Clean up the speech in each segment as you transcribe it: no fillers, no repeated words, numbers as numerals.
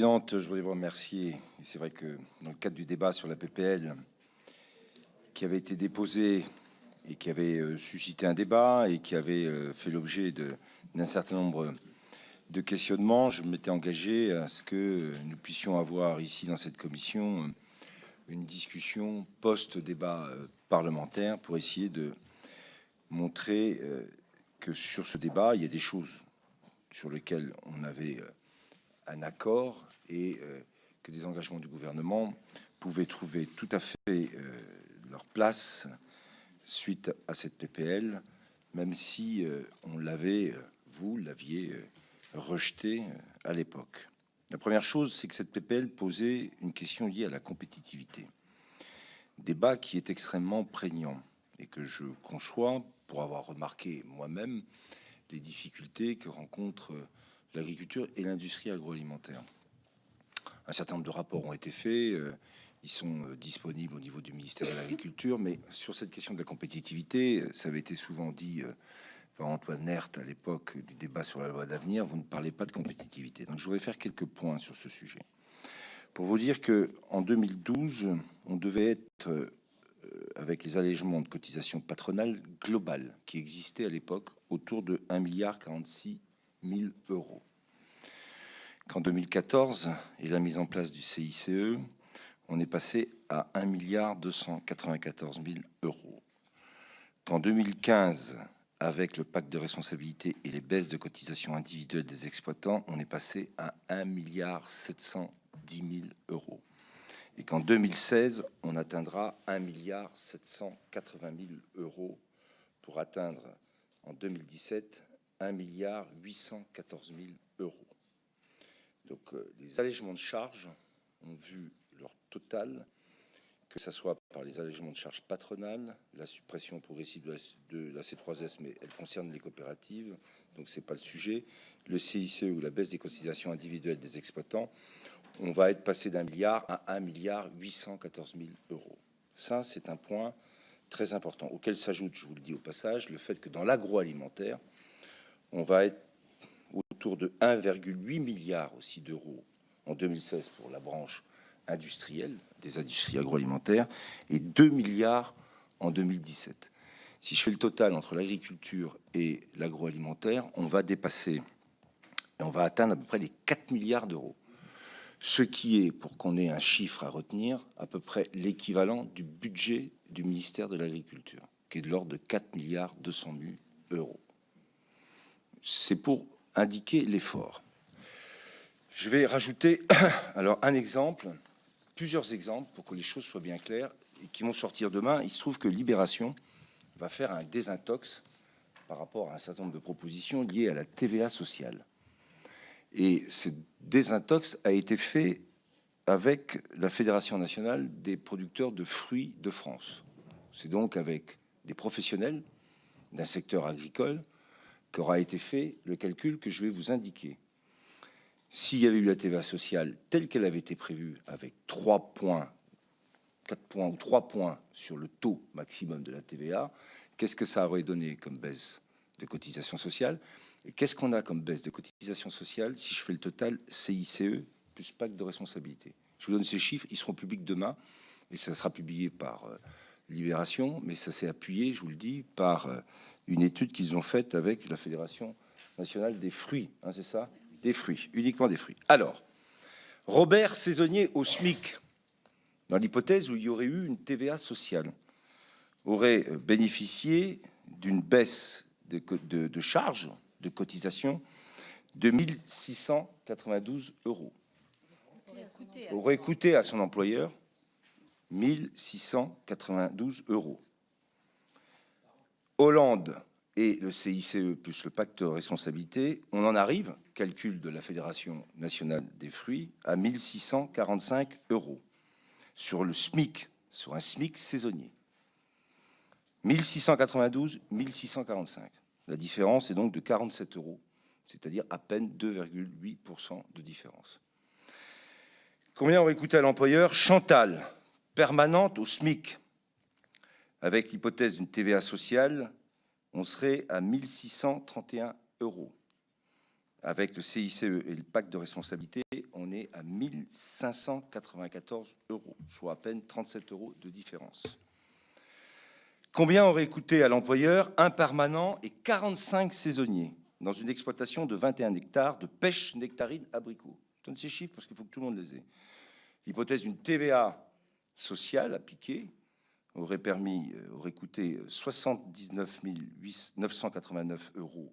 Je voudrais vous remercier. Et c'est vrai que dans le cadre du débat sur la PPL qui avait été déposé et qui avait suscité un débat et qui avait fait l'objet d'un certain nombre de questionnements, je m'étais engagé à ce que nous puissions avoir ici dans cette commission une discussion post-débat parlementaire pour essayer de montrer que sur ce débat, il y a des choses sur lesquelles on avait un accord et que des engagements du gouvernement pouvaient trouver tout à fait leur place suite à cette PPL, même si on l'avait, vous l'aviez rejeté à l'époque. La première chose, c'est que cette PPL posait une question liée à la compétitivité. Débat qui est extrêmement prégnant et que je conçois pour avoir remarqué moi-même les difficultés que rencontrent l'agriculture et l'industrie agroalimentaire. Un certain nombre de rapports ont été faits, ils sont disponibles au niveau du ministère de l'Agriculture, mais sur cette question de la compétitivité, ça avait été souvent dit par Antoine Nert à l'époque du débat sur la loi d'avenir, vous ne parlez pas de compétitivité. Donc je voudrais faire quelques points sur ce sujet. Pour vous dire qu'en 2012, on devait être, avec les allègements de cotisations patronales globales qui existaient à l'époque, autour de 1,46 milliard d'euros. Qu'en 2014 et la mise en place du CICE, on est passé à 1,294 milliard d'euros. Qu'en 2015, avec le pacte de responsabilité et les baisses de cotisations individuelles des exploitants, on est passé à 1,710 milliard d'euros. Et qu'en 2016, on atteindra 1,780 milliard d'euros pour atteindre en 2017 1,814 milliard d'euros. Donc les allègements de charges ont vu leur total, que ce soit par les allègements de charges patronales, la suppression progressive de la C3S, mais elle concerne les coopératives, donc c'est pas le sujet, le CICE ou la baisse des cotisations individuelles des exploitants, on va être passé d'1 milliard à 1,814 milliard d'euros. Ça, c'est un point très important, auquel s'ajoute, je vous le dis au passage, le fait que dans l'agroalimentaire, on va être autour de 1,8 milliard aussi d'euros en 2016 pour la branche industrielle, des industries agroalimentaires, et 2 milliards en 2017. Si je fais le total entre l'agriculture et l'agroalimentaire, on va dépasser, et on va atteindre à peu près les 4 milliards d'euros. Ce qui est, pour qu'on ait un chiffre à retenir, à peu près l'équivalent du budget du ministère de l'Agriculture, qui est de l'ordre de 4 milliards 200 000 euros. C'est pour indiquer l'effort. Je vais rajouter alors un exemple, plusieurs exemples pour que les choses soient bien claires et qui vont sortir demain. Il se trouve que Libération va faire un désintox par rapport à un certain nombre de propositions liées à la TVA sociale. Et ce désintox a été fait avec la Fédération nationale des producteurs de fruits de France. C'est donc avec des professionnels d'un secteur agricole qu'aura été fait le calcul que je vais vous indiquer. S'il y avait eu la TVA sociale telle qu'elle avait été prévue, avec 3 points, 4 points ou 3 points sur le taux maximum de la TVA, qu'est-ce que ça aurait donné comme baisse de cotisation sociale? Et qu'est-ce qu'on a comme baisse de cotisation sociale si je fais le total CICE plus pacte de responsabilité? Je vous donne ces chiffres, ils seront publics demain, et ça sera publié par Libération, mais ça s'est appuyé, je vous le dis, par une étude qu'ils ont faite avec la Fédération nationale des fruits, hein, c'est ça? Des fruits, uniquement des fruits. Alors, Robert saisonnier au SMIC, dans l'hypothèse où il y aurait eu une TVA sociale, aurait bénéficié d'une baisse de charges, de cotisation, de 1 692 euros. Aurait coûté à son employeur 1 692 euros. Hollande et le CICE plus le pacte de responsabilité, on en arrive, calcul de la Fédération nationale des fruits, à 1 645 euros sur le SMIC, sur un SMIC saisonnier. 1 692, 1 645. La différence est donc de 47 euros, c'est-à-dire à peine 2,8% de différence. Combien aurait coûté à l'employeur Chantal, permanente au SMIC, avec l'hypothèse d'une TVA sociale, on serait à 1 631 euros. Avec le CICE et le pacte de responsabilité, on est à 1 594 €, soit à peine 37 € de différence. Combien aurait coûté à l'employeur un permanent et 45 saisonniers dans une exploitation de 21 hectares de pêche nectarine abricot? Je donne ces chiffres parce qu'il faut que tout le monde les ait. L'hypothèse d'une TVA sociale appliquée aurait coûté 79 989 €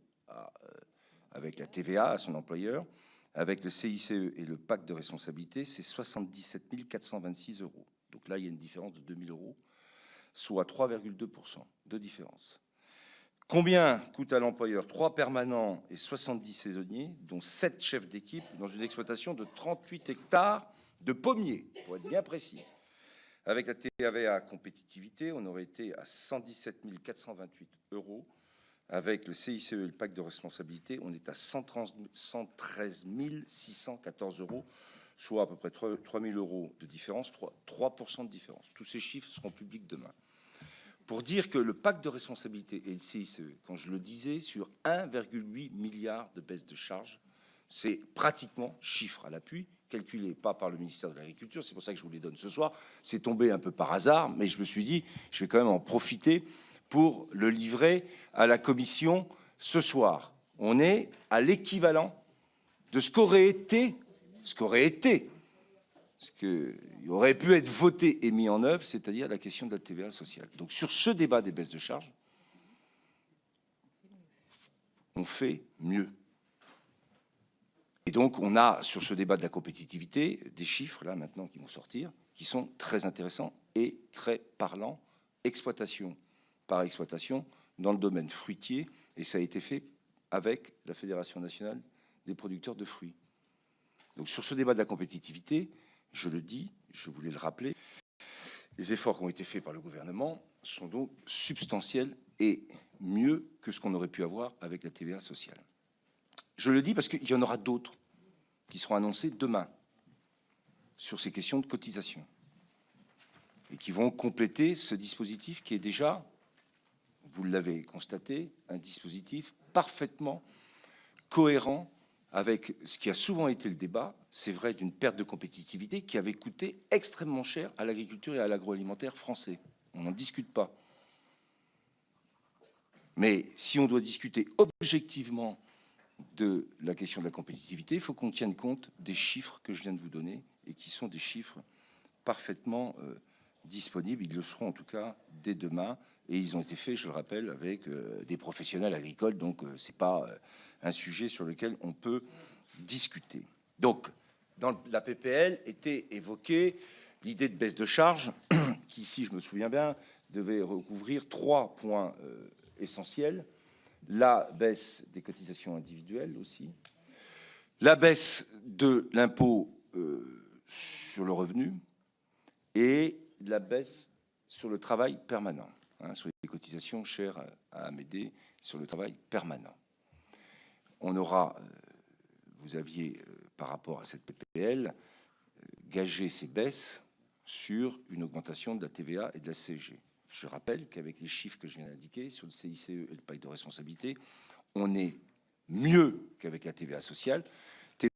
avec la TVA à son employeur. Avec le CICE et le pacte de responsabilité, c'est 77 426 €. Donc là, il y a une différence de 2 000 €, soit 3,2% de différence. Combien coûte à l'employeur 3 permanents et 70 saisonniers, dont 7 chefs d'équipe, dans une exploitation de 38 hectares de pommiers, pour être bien précis? Avec la TVA compétitivité, on aurait été à 117 428 €. Avec le CICE et le pacte de responsabilité, on est à 113 614 €, soit à peu près 3 000 € de différence, 3% de différence. Tous ces chiffres seront publics demain. Pour dire que le pacte de responsabilité et le CICE, quand je le disais, sur 1,8 milliard de baisse de charges, c'est pratiquement, chiffre à l'appui, calculé pas par le ministère de l'Agriculture, c'est pour ça que je vous les donne ce soir, c'est tombé un peu par hasard, mais je me suis dit, je vais quand même en profiter pour le livrer à la commission ce soir. On est à l'équivalent de ce qu'aurait été, ce qui aurait pu être voté et mis en œuvre, c'est-à-dire la question de la TVA sociale. Donc sur ce débat des baisses de charges, on fait mieux. Et donc on a sur ce débat de la compétitivité des chiffres, là maintenant, qui vont sortir, qui sont très intéressants et très parlants, exploitation par exploitation, dans le domaine fruitier, et ça a été fait avec la Fédération nationale des producteurs de fruits. Donc sur ce débat de la compétitivité, je le dis, je voulais le rappeler, les efforts qui ont été faits par le gouvernement sont donc substantiels et mieux que ce qu'on aurait pu avoir avec la TVA sociale. Je le dis parce qu'il y en aura d'autres qui seront annoncés demain sur ces questions de cotisation et qui vont compléter ce dispositif qui est déjà, vous l'avez constaté, un dispositif parfaitement cohérent avec ce qui a souvent été le débat, c'est vrai, d'une perte de compétitivité qui avait coûté extrêmement cher à l'agriculture et à l'agroalimentaire français. On n'en discute pas. Mais si on doit discuter objectivement de la question de la compétitivité, il faut qu'on tienne compte des chiffres que je viens de vous donner et qui sont des chiffres parfaitement disponibles. Ils le seront en tout cas dès demain. Et ils ont été faits, je le rappelle, avec des professionnels agricoles. Donc, ce n'est pas un sujet sur lequel on peut discuter. Donc, dans la PPL était évoquée l'idée de baisse de charge qui, si je me souviens bien, devait recouvrir 3 points essentiels. La baisse des cotisations individuelles aussi. La baisse de l'impôt sur le revenu et la baisse sur le travail permanent. Sur les cotisations chères à Amédée, sur le travail permanent. On aura, vous aviez, par rapport à cette PPL, gagé ces baisses sur une augmentation de la TVA et de la CSG. Je rappelle qu'avec les chiffres que je viens d'indiquer sur le CICE et le pacte de responsabilité, on est mieux qu'avec la TVA sociale.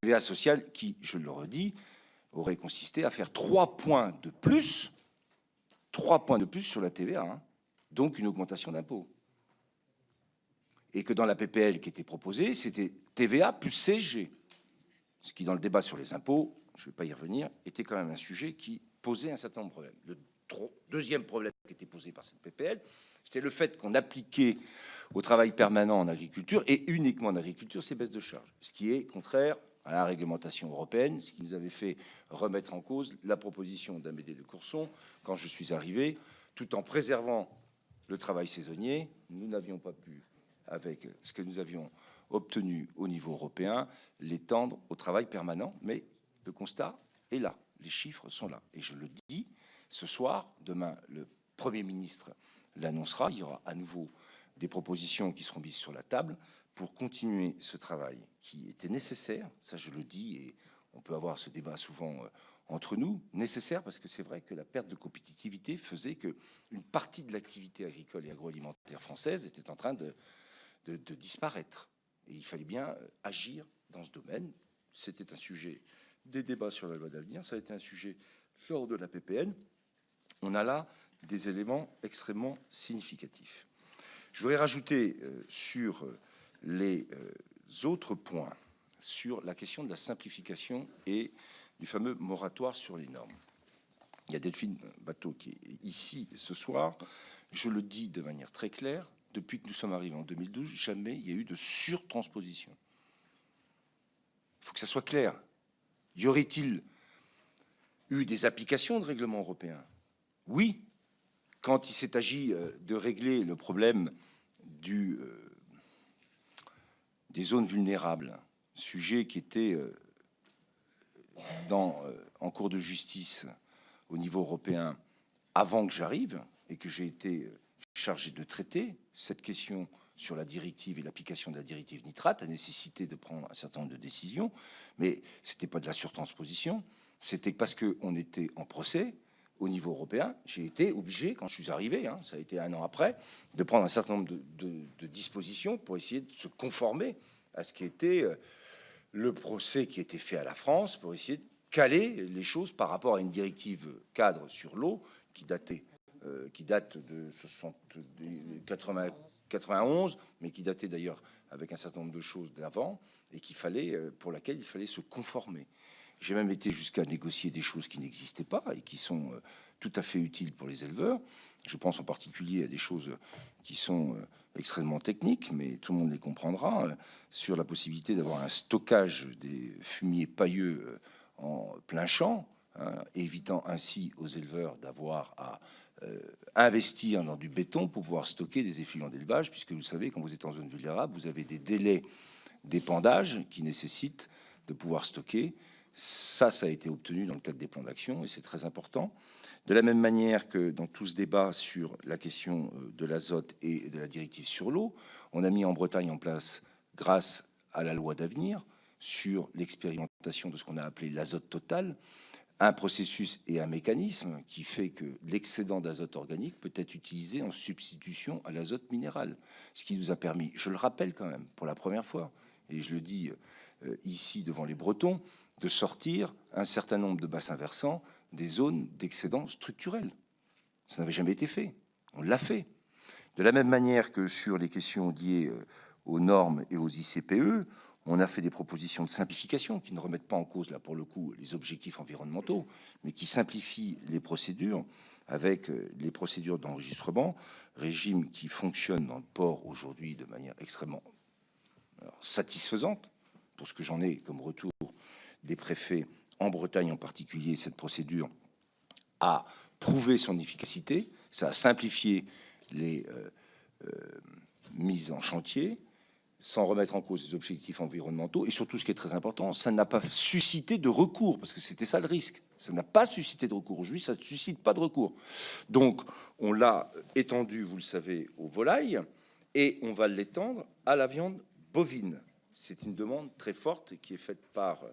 TVA sociale qui, je le redis, aurait consisté à faire 3 points de plus sur la TVA, donc une augmentation d'impôt. Et que dans la PPL qui était proposée, c'était TVA plus CSG. Ce qui, dans le débat sur les impôts, je ne vais pas y revenir, était quand même un sujet qui posait un certain nombre de problèmes. Le deuxième problème qui était posé par cette PPL, c'était le fait qu'on appliquait au travail permanent en agriculture, et uniquement en agriculture, ces baisses de charges, ce qui est contraire à la réglementation européenne, ce qui nous avait fait remettre en cause la proposition d'Amédée de Courson quand je suis arrivé, tout en préservant le travail saisonnier. Nous n'avions pas pu, avec ce que nous avions obtenu au niveau européen, l'étendre au travail permanent, mais le constat est là, les chiffres sont là. Et je le dis, ce soir, demain, le Premier ministre l'annoncera, il y aura à nouveau des propositions qui seront mises sur la table pour continuer ce travail qui était nécessaire, ça je le dis, et on peut avoir ce débat souvent entre nous, nécessaire parce que c'est vrai que la perte de compétitivité faisait qu'une partie de l'activité agricole et agroalimentaire française était en train de disparaître. Et il fallait bien agir dans ce domaine. C'était un sujet des débats sur la loi d'avenir. Ça a été un sujet lors de la PPN. On a là des éléments extrêmement significatifs. Je voudrais rajouter sur les autres points, sur la question de la simplification et du fameux moratoire sur les normes. Il y a Delphine Batho qui est ici ce soir. Je le dis de manière très claire, depuis que nous sommes arrivés en 2012, jamais il y a eu de surtransposition. Il faut que ça soit clair. Y aurait-il eu des applications de règlements européens? Oui, quand il s'est agi de régler le problème des zones vulnérables, sujet qui était en cours de justice au niveau européen avant que j'arrive et que j'ai été chargé de traiter, cette question sur la directive et l'application de la directive nitrate a nécessité de prendre un certain nombre de décisions, mais ce n'était pas de la surtransposition, c'était parce qu'on était en procès au niveau européen. J'ai été obligé, quand je suis arrivé, ça a été 1 an après, de prendre un certain nombre de dispositions pour essayer de se conformer à ce qui était le procès qui était fait à la France, pour essayer de caler les choses par rapport à une directive cadre sur l'eau qui date de 91, mais qui datait d'ailleurs avec un certain nombre de choses d'avant et pour laquelle il fallait se conformer. J'ai même été jusqu'à négocier des choses qui n'existaient pas et qui sont tout à fait utiles pour les éleveurs. Je pense en particulier à des choses qui sont extrêmement techniques, mais tout le monde les comprendra, sur la possibilité d'avoir un stockage des fumiers pailleux en plein champ, évitant ainsi aux éleveurs d'avoir à investir dans du béton pour pouvoir stocker des effluents d'élevage, puisque vous savez, quand vous êtes en zone vulnérable, vous avez des délais d'épandage qui nécessitent de pouvoir stocker. Ça a été obtenu dans le cadre des plans d'action et c'est très important. De la même manière que dans tout ce débat sur la question de l'azote et de la directive sur l'eau, on a mis en Bretagne en place, grâce à la loi d'avenir, sur l'expérimentation de ce qu'on a appelé l'azote total, un processus et un mécanisme qui fait que l'excédent d'azote organique peut être utilisé en substitution à l'azote minéral. Ce qui nous a permis, je le rappelle quand même, pour la première fois, et je le dis ici devant les Bretons, de sortir un certain nombre de bassins versants des zones d'excédent structurel. Ça n'avait jamais été fait. On l'a fait. De la même manière que sur les questions liées aux normes et aux ICPE, on a fait des propositions de simplification qui ne remettent pas en cause, là, pour le coup, les objectifs environnementaux, mais qui simplifient les procédures avec les procédures d'enregistrement, régime qui fonctionne dans le port aujourd'hui de manière extrêmement satisfaisante, pour ce que j'en ai comme retour des préfets en Bretagne en particulier. Cette procédure a prouvé son efficacité, ça a simplifié les mises en chantier, sans remettre en cause les objectifs environnementaux, et surtout, ce qui est très important, ça n'a pas suscité de recours, parce que c'était ça le risque. Ça n'a pas suscité de recours. Aujourd'hui, ça ne suscite pas de recours. Donc, on l'a étendu, vous le savez, aux volailles, et on va l'étendre à la viande bovine. C'est une demande très forte qui est faite par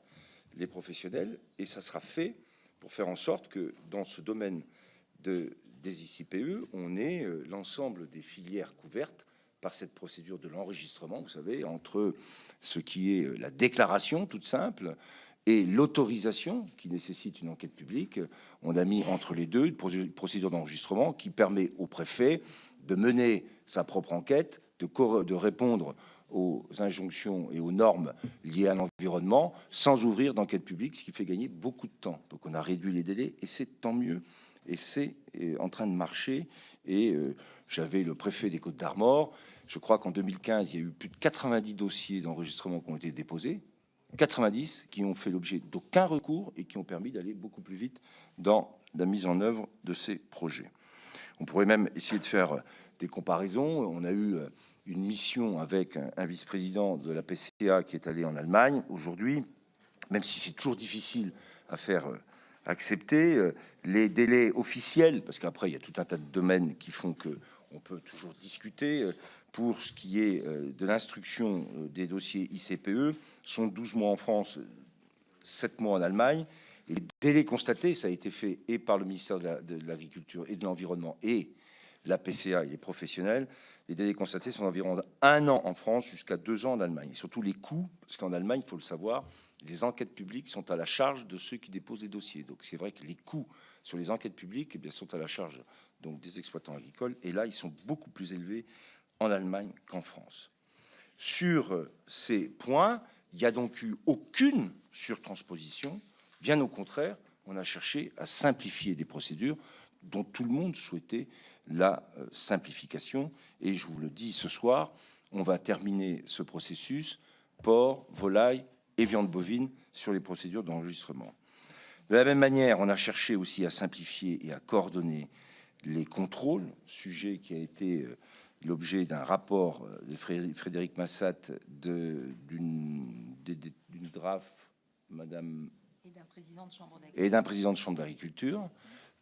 les professionnels, et ça sera fait pour faire en sorte que, dans ce domaine des ICPE, on ait l'ensemble des filières couvertes par cette procédure de l'enregistrement, vous savez, entre ce qui est la déclaration toute simple et l'autorisation qui nécessite une enquête publique. On a mis entre les deux une procédure d'enregistrement qui permet au préfet de mener sa propre enquête, de répondre aux injonctions et aux normes liées à l'environnement sans ouvrir d'enquête publique, ce qui fait gagner beaucoup de temps. Donc on a réduit les délais et c'est tant mieux. Et c'est en train de marcher. Et j'avais le préfet des Côtes-d'Armor. Je crois qu'en 2015, il y a eu plus de 90 dossiers d'enregistrement qui ont été déposés. 90 qui ont fait l'objet d'aucun recours et qui ont permis d'aller beaucoup plus vite dans la mise en œuvre de ces projets. On pourrait même essayer de faire des comparaisons. On a eu une mission avec un vice-président de la PCA qui est allé en Allemagne. Aujourd'hui, même si c'est toujours difficile à faire accepter, les délais officiels, parce qu'après, il y a tout un tas de domaines qui font qu'on peut toujours discuter, pour ce qui est de l'instruction des dossiers ICPE, sont 12 mois en France, 7 mois en Allemagne. Et les délais constatés, ça a été fait et par le ministère de l'Agriculture et de l'Environnement et la PCA et les professionnels. Les délais constatés sont d'environ 1 an en France jusqu'à 2 ans en Allemagne. Et surtout les coûts, parce qu'en Allemagne, il faut le savoir, les enquêtes publiques sont à la charge de ceux qui déposent les dossiers. Donc c'est vrai que les coûts sur les enquêtes publiques, eh bien, sont à la charge donc des exploitants agricoles, et là ils sont beaucoup plus élevés en Allemagne qu'en France. Sur ces points, il n'y a donc eu aucune surtransposition. Bien au contraire, on a cherché à simplifier des procédures dont tout le monde souhaitait la simplification. Et je vous le dis ce soir, on va terminer ce processus porc, volaille et viande bovine sur les procédures d'enregistrement. De la même manière, on a cherché aussi à simplifier et à coordonner les contrôles, sujet qui a été l'objet d'un rapport de Frédéric Massat, d'une DRAF, madame, et d'un président de chambre d'agriculture,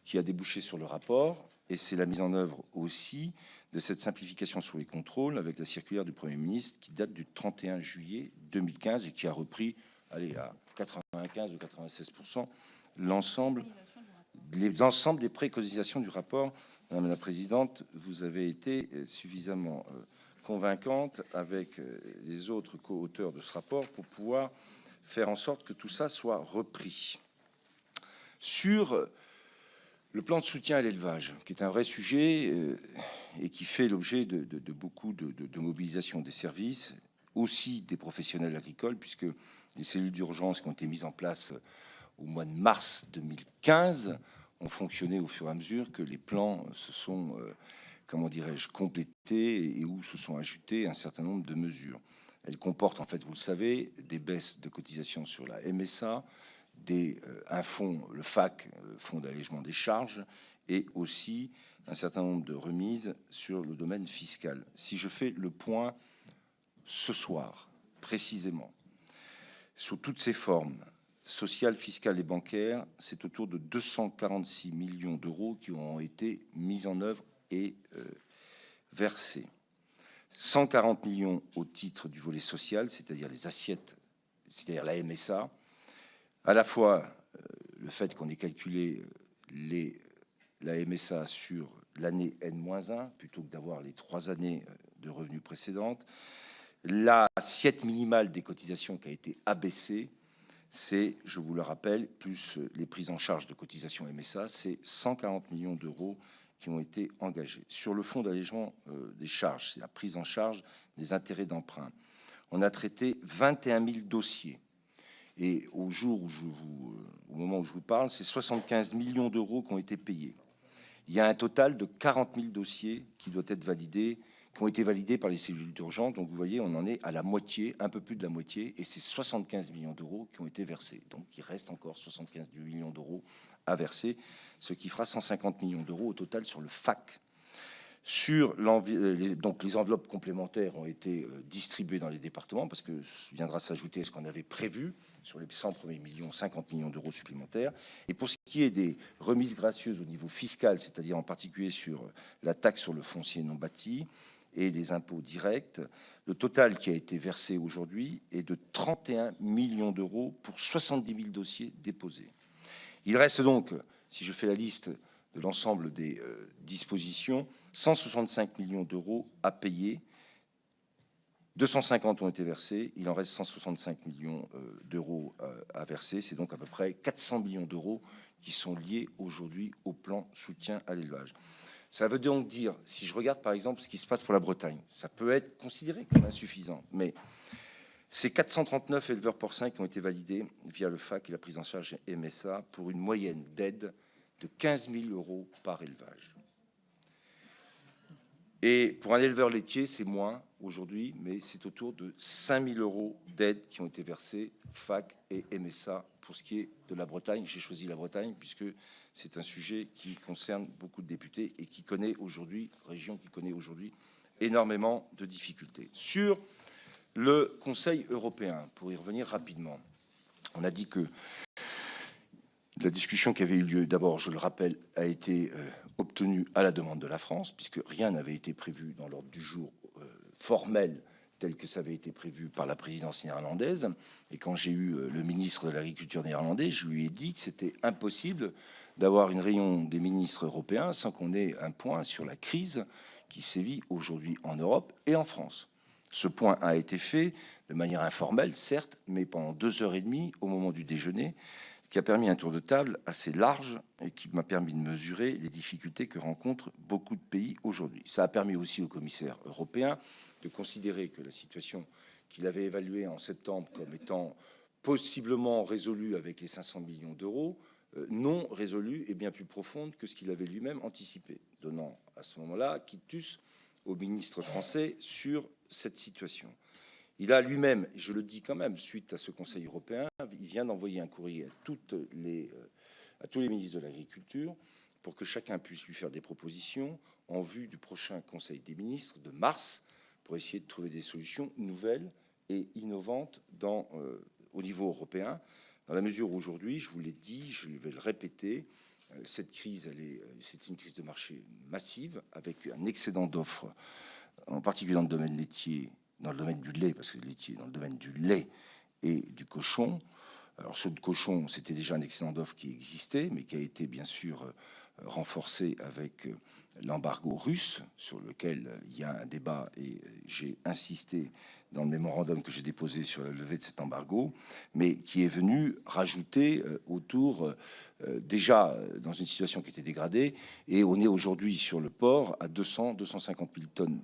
qui a débouché sur le rapport. Et c'est la mise en œuvre aussi de cette simplification sur les contrôles avec la circulaire du Premier ministre qui date du 31 juillet 2015 et qui a repris, allez, à 95 ou 96% l'ensemble des préconisations du rapport. Madame la Présidente, vous avez été suffisamment convaincante avec les autres co-auteurs de ce rapport pour pouvoir faire en sorte que tout ça soit repris. Sur le plan de soutien à l'élevage, qui est un vrai sujet et qui fait l'objet de beaucoup de mobilisation des services, aussi des professionnels agricoles, puisque les cellules d'urgence qui ont été mises en place au mois de mars 2015 ont fonctionné au fur et à mesure que les plans se sont, comment dirais-je, complétés et où se sont ajoutées un certain nombre de mesures. Elles comportent, en fait, vous le savez, des baisses de cotisations sur la MSA, un fonds, le FAC, Fonds d'allègement des charges, et aussi un certain nombre de remises sur le domaine fiscal. Si je fais le point ce soir, précisément, sous toutes ses formes, sociales, fiscales et bancaires, c'est autour de 246 millions d'euros qui ont été mis en œuvre et versés. 140 millions au titre du volet social, c'est-à-dire les assiettes, c'est-à-dire la MSA, à la fois le fait qu'on ait calculé la MSA sur l'année N-1, plutôt que d'avoir les 3 années de revenus précédentes, l'assiette minimale des cotisations qui a été abaissée, c'est, je vous le rappelle, plus les prises en charge de cotisations MSA, c'est 140 millions d'euros qui ont été engagés. Sur le fonds d'allègement des charges, c'est la prise en charge des intérêts d'emprunt. On a traité 21 000 dossiers. Et au moment où je vous parle, c'est 75 millions d'euros qui ont été payés. Il y a un total de 40 000 dossiers qui doivent être validés, qui ont été validés par les cellules d'urgence. Donc vous voyez, on en est à la moitié, un peu plus de la moitié, et c'est 75 millions d'euros qui ont été versés. Donc il reste encore 75 millions d'euros à verser, ce qui fera 150 millions d'euros au total sur le FAC. Donc les enveloppes complémentaires ont été distribuées dans les départements parce que viendra s'ajouter ce qu'on avait prévu sur les 100 premiers millions, 50 millions d'euros supplémentaires. Et pour ce qui est des remises gracieuses au niveau fiscal, c'est-à-dire en particulier sur la taxe sur le foncier non bâti et les impôts directs, le total qui a été versé aujourd'hui est de 31 millions d'euros pour 70 000 dossiers déposés. Il reste donc, si je fais la liste de l'ensemble des dispositions, 165 millions d'euros à payer. 250 ont été versés, il en reste 165 millions d'euros à verser. C'est donc à peu près 400 millions d'euros qui sont liés aujourd'hui au plan soutien à l'élevage. Ça veut donc dire, si je regarde par exemple ce qui se passe pour la Bretagne, ça peut être considéré comme insuffisant, mais c'est 439 éleveurs porcins qui ont été validés via le FAC et la prise en charge MSA pour une moyenne d'aide de 15 000 euros par élevage. Et pour un éleveur laitier, c'est moins aujourd'hui, mais c'est autour de 5 000 euros d'aide qui ont été versés, FAC et MSA, pour ce qui est de la Bretagne. J'ai choisi la Bretagne puisque c'est un sujet qui concerne beaucoup de députés et qui connaît aujourd'hui, région qui connaît aujourd'hui énormément de difficultés. Sur le Conseil européen, pour y revenir rapidement, on a dit que la discussion qui avait eu lieu, d'abord, je le rappelle, a été obtenue à la demande de la France, puisque rien n'avait été prévu dans l'ordre du jour formel tel que ça avait été prévu par la présidence néerlandaise. Et quand j'ai eu le ministre de l'Agriculture néerlandais, je lui ai dit que c'était impossible d'avoir une réunion des ministres européens sans qu'on ait un point sur la crise qui sévit aujourd'hui en Europe et en France. Ce point a été fait de manière informelle, certes, mais pendant 2h30 au moment du déjeuner, ce qui a permis un tour de table assez large et qui m'a permis de mesurer les difficultés que rencontrent beaucoup de pays aujourd'hui. Ça a permis aussi au commissaire européen de considérer que la situation qu'il avait évaluée en septembre comme étant possiblement résolue avec les 500 millions d'euros, non résolue et bien plus profonde que ce qu'il avait lui-même anticipé, donnant à ce moment-là quitus au ministre français sur cette situation. Il a lui-même, je le dis quand même, suite à ce Conseil européen, il vient d'envoyer un courrier à tous les ministres de l'Agriculture pour que chacun puisse lui faire des propositions en vue du prochain Conseil des ministres de mars pour essayer de trouver des solutions nouvelles et innovantes au niveau européen, dans la mesure où aujourd'hui, je vous l'ai dit, je vais le répéter, cette crise, c'est une crise de marché massive avec un excédent d'offres, en particulier dans le domaine laitier, dans le domaine du lait, parce que le laitier, dans le domaine du lait et du cochon. Alors, ceux de cochon, c'était déjà un excédent d'offres qui existait, mais qui a été bien sûr renforcé avec l'embargo russe, sur lequel il y a un débat, et j'ai insisté dans le mémorandum que j'ai déposé sur la levée de cet embargo, mais qui est venu rajouter autour, déjà dans une situation qui était dégradée, et on est aujourd'hui sur le porc à 200-250 000 tonnes.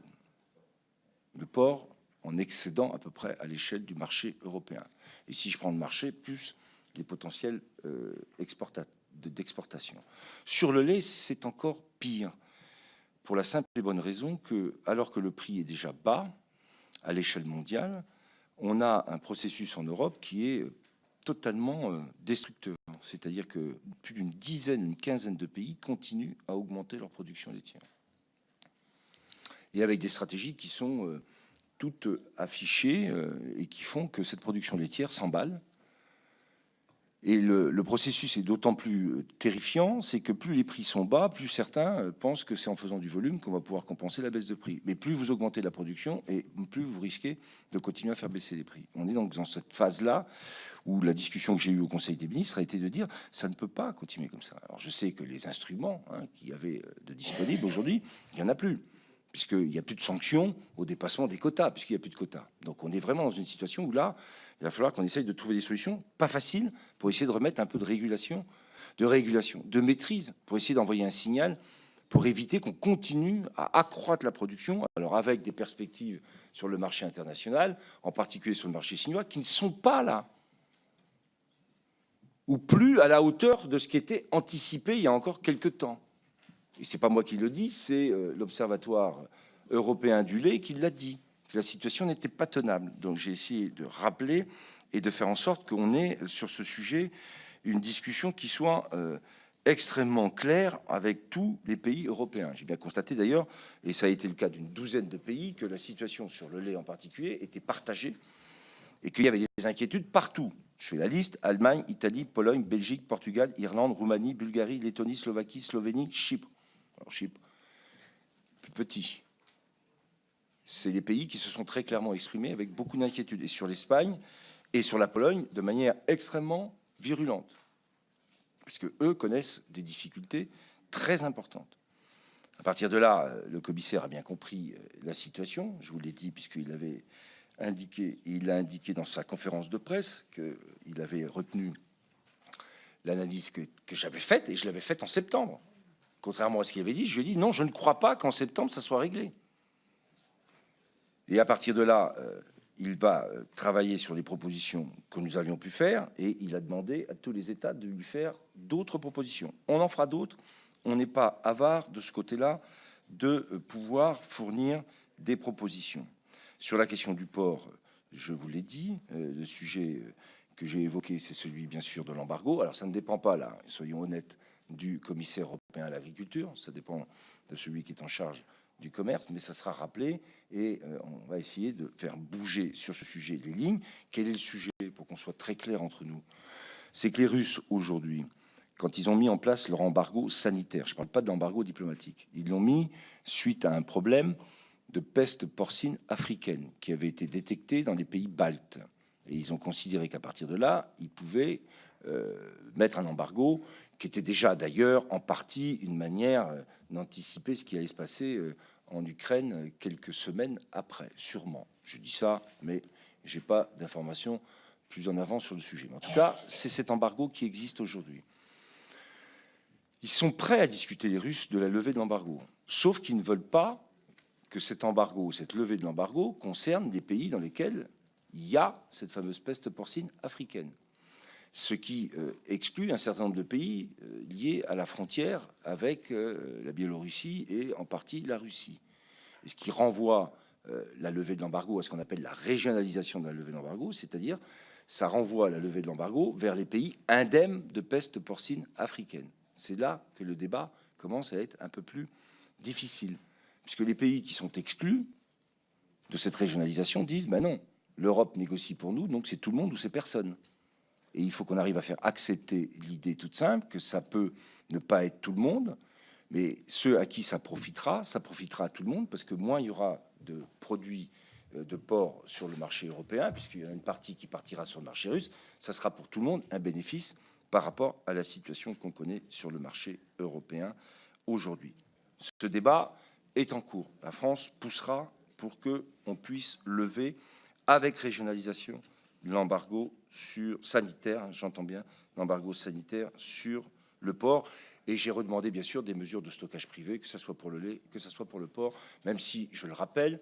Le porc en excédent à peu près à l'échelle du marché européen. Et si je prends le marché, plus les potentiels d'exportation. Sur le lait, c'est encore pire, pour la simple et bonne raison que, alors que le prix est déjà bas à l'échelle mondiale, on a un processus en Europe qui est totalement destructeur. C'est-à-dire que plus d'une dizaine, une quinzaine de pays continuent à augmenter leur production laitière. Et avec des stratégies qui sont toutes affichées et qui font que cette production laitière s'emballe. Et le processus est d'autant plus terrifiant, c'est que plus les prix sont bas, plus certains pensent que c'est en faisant du volume qu'on va pouvoir compenser la baisse de prix. Mais plus vous augmentez la production, et plus vous risquez de continuer à faire baisser les prix. On est donc dans cette phase-là où la discussion que j'ai eue au Conseil des ministres a été de dire ça ne peut pas continuer comme ça. Alors je sais que les instruments qu'il y avait de disponibles aujourd'hui, il n'y en a plus, puisqu'il n'y a plus de sanctions au dépassement des quotas, puisqu'il n'y a plus de quotas. Donc on est vraiment dans une situation où là, il va falloir qu'on essaye de trouver des solutions, pas faciles, pour essayer de remettre un peu de régulation, de maîtrise, pour essayer d'envoyer un signal, pour éviter qu'on continue à accroître la production, alors avec des perspectives sur le marché international, en particulier sur le marché chinois, qui ne sont pas là, ou plus à la hauteur de ce qui était anticipé il y a encore quelques temps. Et c'est pas moi qui le dis, c'est l'Observatoire européen du lait qui l'a dit, que la situation n'était pas tenable. Donc j'ai essayé de rappeler et de faire en sorte qu'on ait sur ce sujet une discussion qui soit extrêmement claire avec tous les pays européens. J'ai bien constaté d'ailleurs, et ça a été le cas d'une douzaine de pays, que la situation sur le lait en particulier était partagée et qu'il y avait des inquiétudes partout. Je fais la liste: Allemagne, Italie, Pologne, Belgique, Portugal, Irlande, Roumanie, Bulgarie, Lettonie, Slovaquie, Slovénie, Chypre. Alors Chypre, plus petit. C'est des pays qui se sont très clairement exprimés avec beaucoup d'inquiétude, et sur l'Espagne et sur la Pologne de manière extrêmement virulente, puisque eux connaissent des difficultés très importantes. À partir de là, le commissaire a bien compris la situation, je vous l'ai dit, puisqu'il avait indiqué, et il l'a indiqué dans sa conférence de presse, qu'il avait retenu l'analyse que j'avais faite, et je l'avais faite en septembre. Contrairement à ce qu'il avait dit, je lui ai dit non, je ne crois pas qu'en septembre ça soit réglé. Et à partir de là, il va travailler sur les propositions que nous avions pu faire, et il a demandé à tous les États de lui faire d'autres propositions. On en fera d'autres. On n'est pas avare de ce côté-là de pouvoir fournir des propositions. Sur la question du porc, je vous l'ai dit, le sujet que j'ai évoqué, c'est celui, bien sûr, de l'embargo. Alors, ça ne dépend pas, là, soyons honnêtes, du commissaire européen à l'agriculture. Ça dépend de celui qui est en charge du commerce, mais ça sera rappelé, et on va essayer de faire bouger sur ce sujet les lignes. Quel est le sujet, pour qu'on soit très clair entre nous? C'est que les Russes, aujourd'hui, quand ils ont mis en place leur embargo sanitaire, je ne parle pas de l'embargo diplomatique, ils l'ont mis suite à un problème de peste porcine africaine qui avait été détecté dans les pays baltes. Et ils ont considéré qu'à partir de là, ils pouvaient mettre un embargo qui était déjà d'ailleurs en partie une manière d'anticiper ce qui allait se passer en Ukraine quelques semaines après, sûrement. Je dis ça, mais je n'ai pas d'informations plus en avant sur le sujet. Mais en tout cas, c'est cet embargo qui existe aujourd'hui. Ils sont prêts à discuter, les Russes, de la levée de l'embargo, sauf qu'ils ne veulent pas que cet embargo, cette levée de l'embargo, concerne des pays dans lesquels il y a cette fameuse peste porcine africaine. Ce qui exclut un certain nombre de pays liés à la frontière avec la Biélorussie et en partie la Russie. Et ce qui renvoie la levée de l'embargo à ce qu'on appelle la régionalisation de la levée de l'embargo, c'est-à-dire ça renvoie la levée de l'embargo vers les pays indemnes de peste porcine africaine. C'est là que le débat commence à être un peu plus difficile, puisque les pays qui sont exclus de cette régionalisation disent ben non, l'Europe négocie pour nous, donc c'est tout le monde ou c'est personne. Et il faut qu'on arrive à faire accepter l'idée toute simple que ça peut ne pas être tout le monde, mais ceux à qui ça profitera à tout le monde, parce que moins il y aura de produits de porc sur le marché européen, puisqu'il y en a une partie qui partira sur le marché russe, ça sera pour tout le monde un bénéfice par rapport à la situation qu'on connaît sur le marché européen aujourd'hui. Ce débat est en cours. La France poussera pour qu'on puisse lever, avec régionalisation, l'embargo sanitaire, j'entends bien, l'embargo sanitaire sur le porc. Et j'ai redemandé, bien sûr, des mesures de stockage privé, que ce soit pour le lait, que ce soit pour le porc, même si, je le rappelle,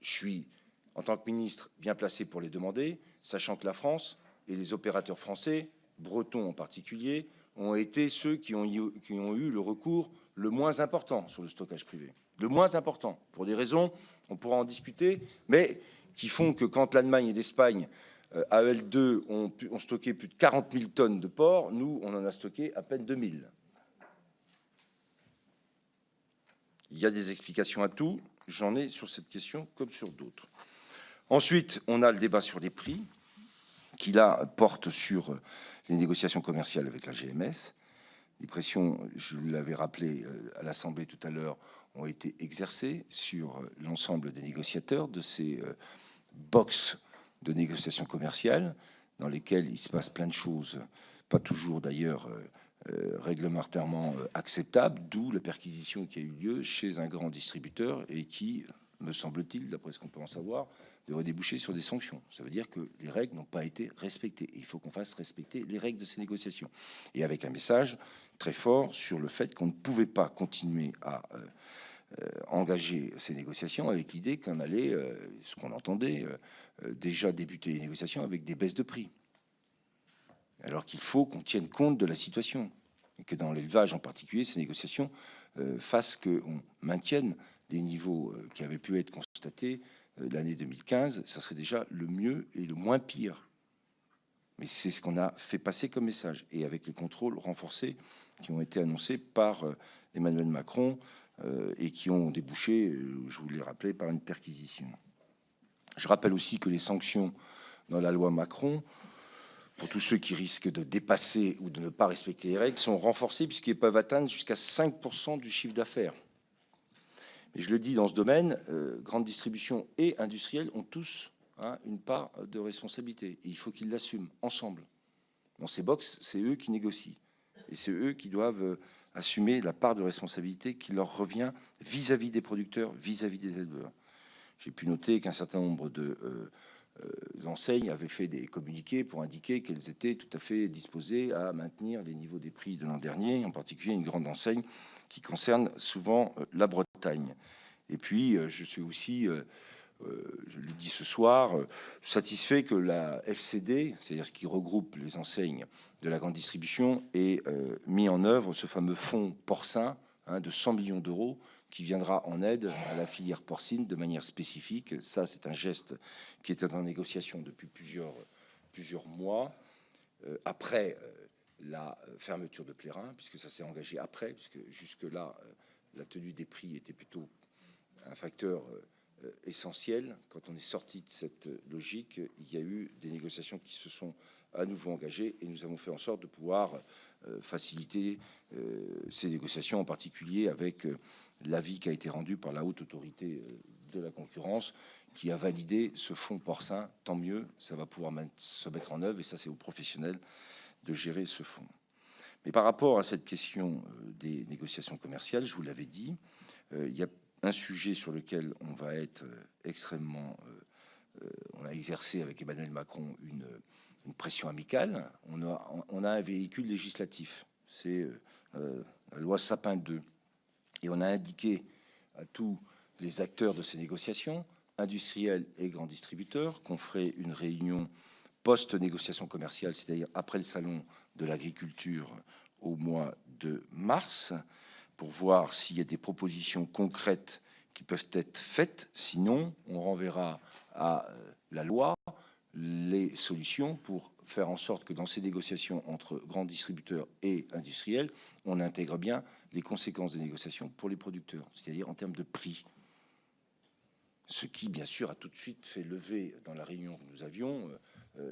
je suis, en tant que ministre, bien placé pour les demander, sachant que la France et les opérateurs français, bretons en particulier, ont été ceux qui ont eu le recours le moins important sur le stockage privé. Le moins important, pour des raisons, on pourra en discuter, mais qui font que quand l'Allemagne et l'Espagne, à elles deux, ont stocké plus de 40 000 tonnes de porc, nous, on en a stocké à peine 2 000. Il y a des explications à tout. J'en ai sur cette question comme sur d'autres. Ensuite, on a le débat sur les prix, qui là porte sur les négociations commerciales avec la GMS. Les pressions, je l'avais rappelé à l'Assemblée tout à l'heure, ont été exercées sur l'ensemble des négociateurs de ces box de négociations commerciales, dans lesquelles il se passe plein de choses, pas toujours d'ailleurs réglementairement acceptables, d'où la perquisition qui a eu lieu chez un grand distributeur et qui, me semble-t-il, d'après ce qu'on peut en savoir, devrait déboucher sur des sanctions. Ça veut dire que les règles n'ont pas été respectées. Et il faut qu'on fasse respecter les règles de ces négociations. Et avec un message très fort sur le fait qu'on ne pouvait pas continuer à engager ces négociations avec l'idée qu'on allait, ce qu'on entendait, déjà débuter les négociations avec des baisses de prix. Alors qu'il faut qu'on tienne compte de la situation. Et que dans l'élevage en particulier, ces négociations fassent qu'on maintienne des niveaux qui avaient pu être constatés l'année 2015, ça serait déjà le mieux et le moins pire. Mais c'est ce qu'on a fait passer comme message. Et avec les contrôles renforcés qui ont été annoncés par Emmanuel Macron et qui ont débouché, je vous l'ai rappelé, par une perquisition. Je rappelle aussi que les sanctions dans la loi Macron, pour tous ceux qui risquent de dépasser ou de ne pas respecter les règles, sont renforcées puisqu'ils peuvent atteindre jusqu'à 5% du chiffre d'affaires. Mais je le dis dans ce domaine, grande distribution et industriels ont tous une part de responsabilité. Et il faut qu'ils l'assument ensemble. Dans ces box, c'est eux qui négocient. Et c'est eux qui doivent assumer la part de responsabilité qui leur revient vis-à-vis des producteurs, vis-à-vis des éleveurs. J'ai pu noter qu'un certain nombre de enseignes avaient fait des communiqués pour indiquer qu'elles étaient tout à fait disposées à maintenir les niveaux des prix de l'an dernier, en particulier une grande enseigne qui concerne souvent la Bretagne. Et puis, je suis aussi, je le dis ce soir, satisfait que la FCD, c'est-à-dire ce qui regroupe les enseignes de la grande distribution, ait mis en œuvre ce fameux fonds porcin de 100 millions d'euros qui viendra en aide à la filière porcine de manière spécifique. Ça, c'est un geste qui était en négociation depuis plusieurs mois, après la fermeture de Plérin, puisque ça s'est engagé après, puisque jusque-là, la tenue des prix était plutôt un facteur essentiel. Quand on est sorti de cette logique, il y a eu des négociations qui se sont à nouveau engagées et nous avons fait en sorte de pouvoir faciliter ces négociations, en particulier avec l'avis qui a été rendu par la haute autorité de la concurrence qui a validé ce fonds porcin. Tant mieux, ça va pouvoir se mettre en œuvre et ça, c'est aux professionnels de gérer ce fonds. Mais par rapport à cette question des négociations commerciales, je vous l'avais dit, il y a un sujet sur lequel on va être extrêmement... on a exercé avec Emmanuel Macron une pression amicale. On a un véhicule législatif, c'est la loi Sapin 2. Et on a indiqué à tous les acteurs de ces négociations, industriels et grands distributeurs, qu'on ferait une réunion post-négociation commerciale, c'est-à-dire après le salon de l'agriculture au mois de mars, pour voir s'il y a des propositions concrètes qui peuvent être faites. Sinon, on renverra à la loi les solutions pour faire en sorte que dans ces négociations entre grands distributeurs et industriels, on intègre bien les conséquences des négociations pour les producteurs, c'est-à-dire en termes de prix. Ce qui, bien sûr, a tout de suite fait lever dans la réunion que nous avions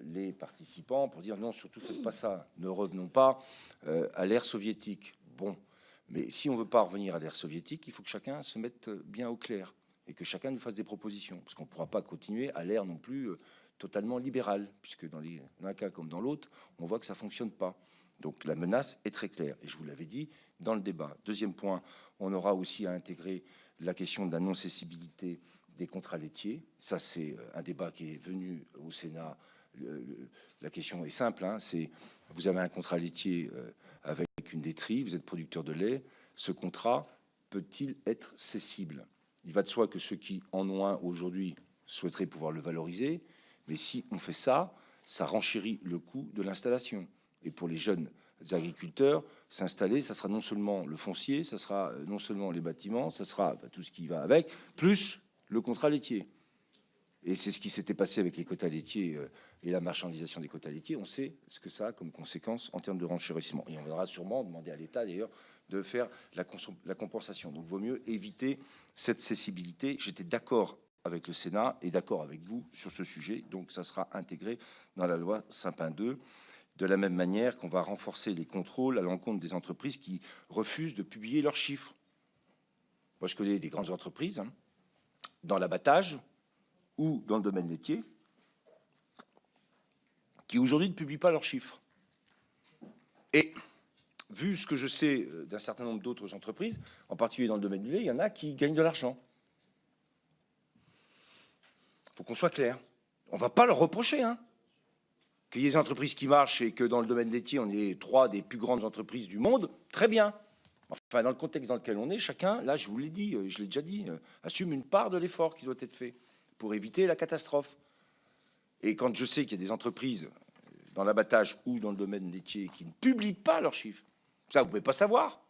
les participants pour dire non, surtout faites pas ça, ne revenons pas à l'ère soviétique. Bon, mais si on veut pas revenir à l'ère soviétique, il faut que chacun se mette bien au clair et que chacun nous fasse des propositions, parce qu'on ne pourra pas continuer à l'ère non plus totalement libérale, puisque dans un cas comme dans l'autre, on voit que ça fonctionne pas. Donc la menace est très claire, et je vous l'avais dit dans le débat. Deuxième point, on aura aussi à intégrer la question de la non-cessibilité des contrats laitiers. Ça, c'est un débat qui est venu au Sénat. La question est simple, hein, c'est vous avez un contrat laitier avec une laiterie, vous êtes producteur de lait, ce contrat peut-il être cessible? Il va de soi que ceux qui en ont un aujourd'hui souhaiteraient pouvoir le valoriser, mais si on fait ça, ça renchérit le coût de l'installation. Et pour les jeunes agriculteurs, s'installer, ça sera non seulement le foncier, ça sera non seulement les bâtiments, ça sera tout ce qui va avec, plus le contrat laitier. Et c'est ce qui s'était passé avec les quotas laitiers et la marchandisation des quotas laitiers. On sait ce que ça a comme conséquence en termes de renchérissement. Et on va sûrement demander à l'État, d'ailleurs, de faire la compensation. Donc, il vaut mieux éviter cette cessibilité. J'étais d'accord avec le Sénat et d'accord avec vous sur ce sujet. Donc, ça sera intégré dans la loi Sapin 2. De la même manière qu'on va renforcer les contrôles à l'encontre des entreprises qui refusent de publier leurs chiffres. Moi, je connais des grandes entreprises dans l'abattage ou dans le domaine laitier, qui aujourd'hui ne publient pas leurs chiffres. Et vu ce que je sais d'un certain nombre d'autres entreprises, en particulier dans le domaine du lait, il y en a qui gagnent de l'argent. Il faut qu'on soit clair. On ne va pas leur reprocher, hein, qu'il y ait des entreprises qui marchent et que dans le domaine laitier, on est 3 des plus grandes entreprises du monde, très bien. Enfin, dans le contexte dans lequel on est, chacun, là, je vous l'ai dit, je l'ai déjà dit, assume une part de l'effort qui doit être fait pour éviter la catastrophe. Et quand je sais qu'il y a des entreprises dans l'abattage ou dans le domaine laitier qui ne publient pas leurs chiffres, ça, vous ne pouvez pas savoir.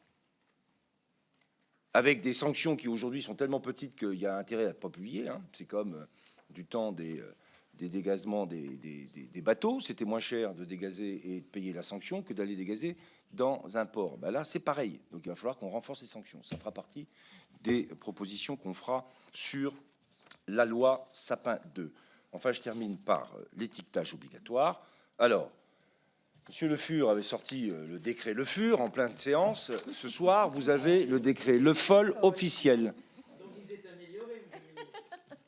Avec des sanctions qui aujourd'hui sont tellement petites qu'il y a intérêt à ne pas publier. Hein. C'est comme du temps des dégazements des bateaux. C'était moins cher de dégazer et de payer la sanction que d'aller dégazer dans un port. Ben là, c'est pareil. Donc il va falloir qu'on renforce les sanctions. Ça fera partie des propositions qu'on fera sur la loi Sapin 2. Enfin, je termine par l'étiquetage obligatoire. Alors, Monsieur Le Fur avait sorti le décret Le Fur en pleine séance. Ce soir, vous avez le décret Le Foll officiel.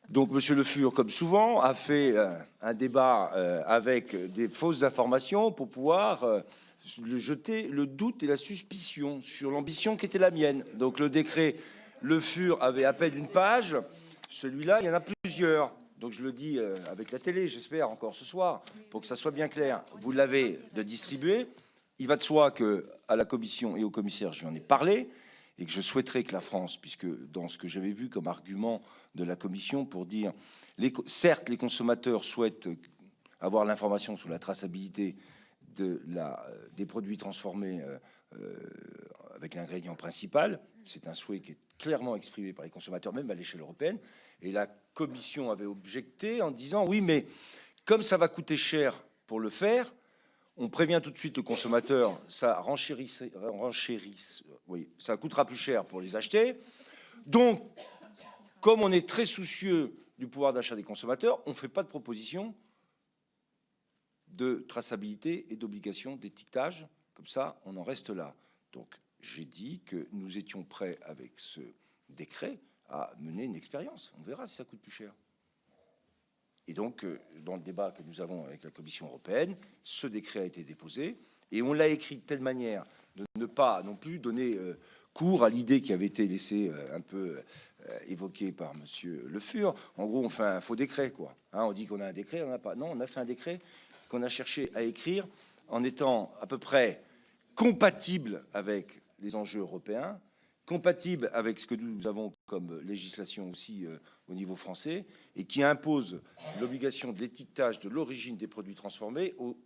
Donc, Monsieur Le Fur, comme souvent, a fait un débat avec des fausses informations pour pouvoir jeter le doute et la suspicion sur l'ambition qui était la mienne. Donc, le décret Le Fur avait à peine une page. Celui-là, il y en a plusieurs. Donc je le dis avec la télé, j'espère encore ce soir, pour que ça soit bien clair. Vous l'avez de distribuer. Il va de soi qu'à la commission et au commissaire, je lui en ai parlé, et que je souhaiterais que la France, puisque dans ce que j'avais vu comme argument de la commission pour dire, certes, les consommateurs souhaitent avoir l'information sur la traçabilité des produits transformés avec l'ingrédient principal. C'est un souhait qui est clairement exprimé par les consommateurs, même à l'échelle européenne. Et la Commission avait objecté en disant « Oui, mais comme ça va coûter cher pour le faire, on prévient tout de suite le consommateur, ça oui, ça coûtera plus cher pour les acheter. Donc, comme on est très soucieux du pouvoir d'achat des consommateurs, on ne fait pas de proposition de traçabilité et d'obligation d'étiquetage. Comme ça, on en reste là. » Donc, j'ai dit que nous étions prêts avec ce décret à mener une expérience. On verra si ça coûte plus cher. Et donc, dans le débat que nous avons avec la Commission européenne, ce décret a été déposé et on l'a écrit de telle manière de ne pas non plus donner cours à l'idée qui avait été laissée un peu évoquée par Monsieur Le Fur. En gros, on fait un faux décret, quoi. Hein, on dit qu'on a un décret, on n'a pas. Non, on a fait un décret qu'on a cherché à écrire en étant à peu près compatible avec les enjeux européens, compatible avec ce que nous avons comme législation aussi au niveau français, et qui impose l'obligation de l'étiquetage de l'origine des produits transformés aux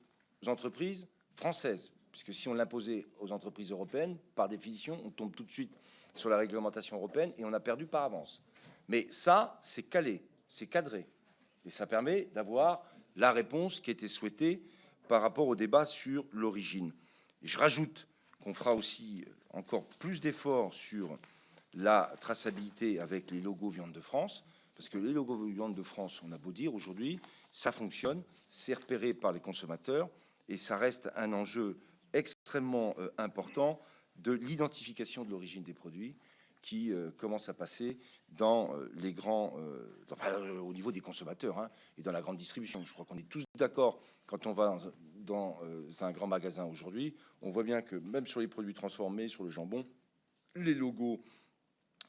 entreprises françaises. Puisque si on l'imposait aux entreprises européennes, par définition, on tombe tout de suite sur la réglementation européenne et on a perdu par avance. Mais ça, c'est calé, c'est cadré. Et ça permet d'avoir la réponse qui était souhaitée par rapport au débat sur l'origine. Et je rajoute qu'on fera aussi encore plus d'efforts sur la traçabilité avec les logos viande de France, parce que les logos viande de France, on a beau dire aujourd'hui, ça fonctionne, c'est repéré par les consommateurs, et ça reste un enjeu extrêmement important de l'identification de l'origine des produits qui commence à passer dans les grands, au niveau des consommateurs hein, et dans la grande distribution. Je crois qu'on est tous d'accord quand on va dans un grand magasin aujourd'hui, on voit bien que même sur les produits transformés, sur le jambon, les logos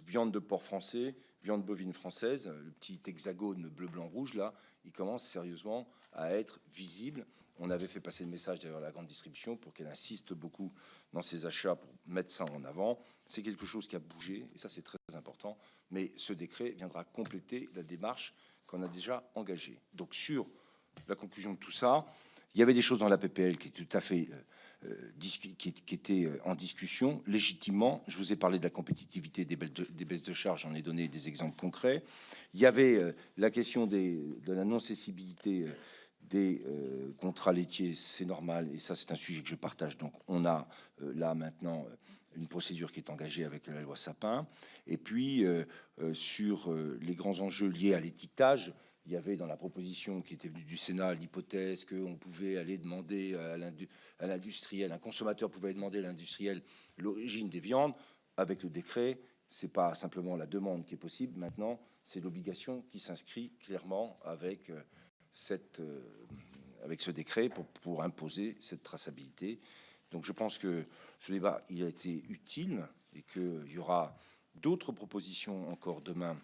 viande de porc français, viande bovine française, le petit hexagone bleu, blanc, rouge, là, il commence sérieusement à être visible. On avait fait passer le message d'ailleurs à la grande distribution pour qu'elle insiste beaucoup dans ses achats pour mettre ça en avant. C'est quelque chose qui a bougé et ça c'est très important. Mais ce décret viendra compléter la démarche qu'on a déjà engagée. Donc sur la conclusion de tout ça, il y avait des choses dans la PPL qui étaient tout à fait qui étaient en discussion légitimement. Je vous ai parlé de la compétitivité des baisses de charges, j'en ai donné des exemples concrets. Il y avait la question de la non-cessibilité des contrats laitiers, c'est normal, et ça c'est un sujet que je partage. Donc on a là maintenant une procédure qui est engagée avec la loi Sapin. Et puis sur les grands enjeux liés à l'étiquetage, il y avait dans la proposition qui était venue du Sénat l'hypothèse qu'on pouvait aller demander à l'industriel, un consommateur pouvait demander à l'industriel l'origine des viandes. Avec le décret, c'est pas simplement la demande qui est possible, maintenant c'est l'obligation qui s'inscrit clairement avec avec ce décret pour imposer cette traçabilité. Donc je pense que ce débat il a été utile et qu'il y aura d'autres propositions encore demain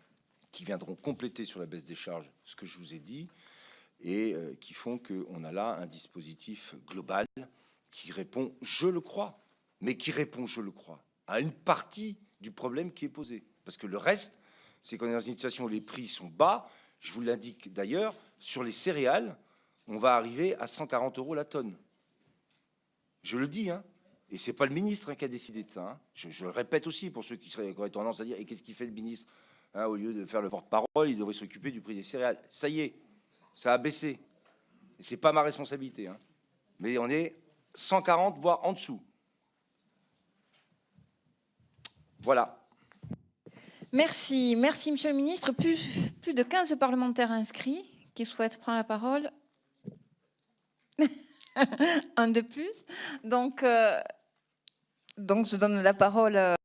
qui viendront compléter sur la baisse des charges ce que je vous ai dit et qui font qu'on a là un dispositif global qui répond, je le crois, mais qui répond, je le crois, à une partie du problème qui est posé. Parce que le reste, c'est qu'on est dans une situation où les prix sont bas. Je vous l'indique d'ailleurs, sur les céréales, on va arriver à 140 € la tonne. Je le dis, hein. Et c'est pas le ministre hein, qui a décidé de ça. Hein. Je le répète aussi pour ceux qui auraient tendance à dire et qu'est-ce qu'il fait le ministre hein, au lieu de faire le porte-parole, il devrait s'occuper du prix des céréales. Ça y est, ça a baissé. Et c'est pas ma responsabilité. Hein. Mais on est 140 voire en dessous. Voilà. Merci, merci Monsieur le Ministre. Plus de 15 parlementaires inscrits qui souhaitent prendre la parole. Un de plus. Donc je donne la parole